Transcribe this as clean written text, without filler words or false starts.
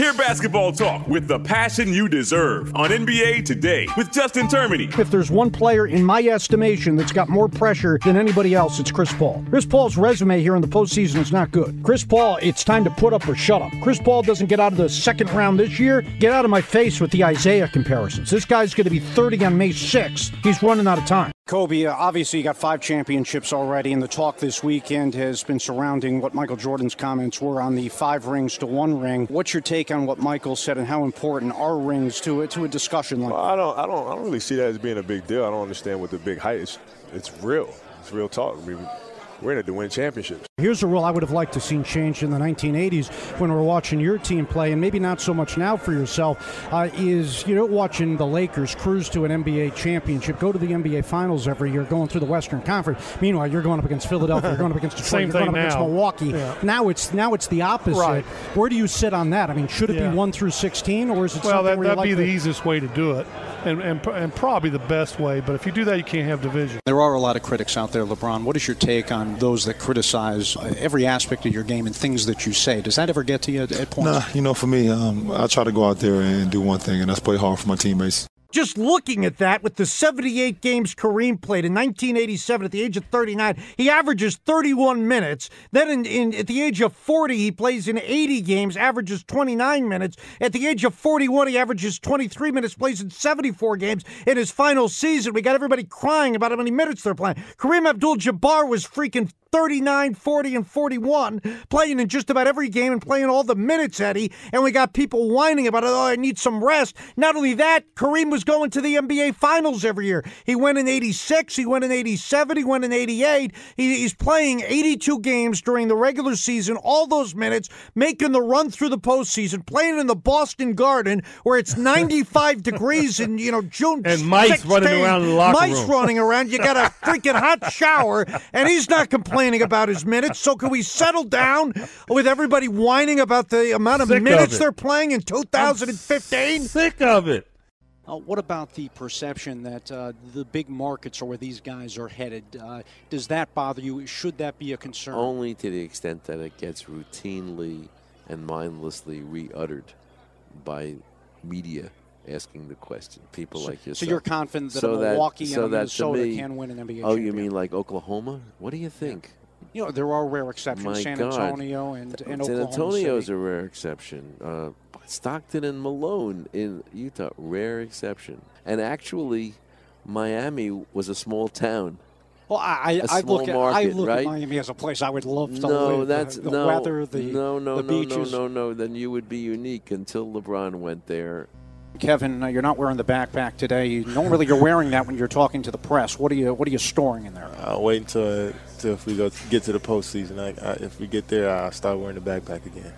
Hear basketball talk with the passion you deserve on NBA Today with Justin Termine. If there's one player, in my estimation, that's got more pressure than anybody else, it's Chris Paul. Chris Paul's resume here in the postseason is not good. Chris Paul, it's time to put up or shut up. Chris Paul doesn't get out of the second round this year. Get out of my face with the Isaiah comparisons. This guy's going to be 30 on May 6th. He's running out of time. Kobe, obviously you got 5 championships already, and the talk this weekend has been surrounding what Michael Jordan's comments were on the 5 rings to 1 ring. What's your take on what Michael said and how important are rings to a discussion like that? I don't really see that as being a big deal. I don't understand what the big hype is. It's real. It's real talk. I mean, we're in it to win championships. Here's a rule I would have liked to seen changed in the 1980s when we were watching your team play, and maybe not so much now for yourself, is, watching the Lakers cruise to an NBA championship, go to the NBA Finals every year, going through the Western Conference. Meanwhile, you're going up against Philadelphia, you're going up against Detroit, you're going up against Milwaukee. Yeah. Now it's the opposite. Right. Where do you sit on that? I mean, should it be 1 through 16, or is it something where that'd be the easiest way to do it, and probably the best way. But if you do that, you can't have division. There are a lot of critics out there, LeBron. What is your take on those that criticize every aspect of your game and things that you say? Does that ever get to you at points? Nah, for me, I try to go out there and do one thing, and that's play hard for my teammates. Just looking at that, with the 78 games Kareem played in 1987 at the age of 39, he averages 31 minutes. Then at the age of 40, he plays in 80 games, averages 29 minutes. At the age of 41, he averages 23 minutes, plays in 74 games. In his final season, we got everybody crying about how many minutes they're playing. Kareem Abdul-Jabbar was freaking 39, 40, and 41, playing in just about every game and playing all the minutes, Eddie. And we got people whining about, I need some rest. Not only that, Kareem was going to the NBA Finals every year. He went in 86, he went in 87, he went in 88. He's playing 82 games during the regular season, all those minutes, making the run through the postseason, playing in the Boston Garden where it's 95 degrees in, June. And mice running around in the locker room. Mice running around. You got a freaking hot shower, and he's not complaining about his minutes. So can we settle down with everybody whining about the amount of minutes they're playing in 2015? Sick of it. What about the perception that the big markets are where these guys are headed? Does that bother you? Should that be a concern? Only to the extent that it gets routinely and mindlessly re-uttered by media asking the question. People like yourself. So you're confident that Milwaukee and Minnesota can win an NBA championship? Oh, you mean like Oklahoma? What do you think? There are rare exceptions. My San God. Antonio and Oklahoma San Antonio's City. a rare exception. Stockton and Malone in Utah, rare exception. And actually, Miami was a small town. Well, I look at Miami as a place I would love to live. The weather, the beaches. No. Then you would be unique until LeBron went there. Kevin, you're not wearing the backpack today. Normally, you're wearing that when you're talking to the press. What are you storing in there? I'll wait until if we get to the postseason. If we get there, I'll start wearing the backpack again.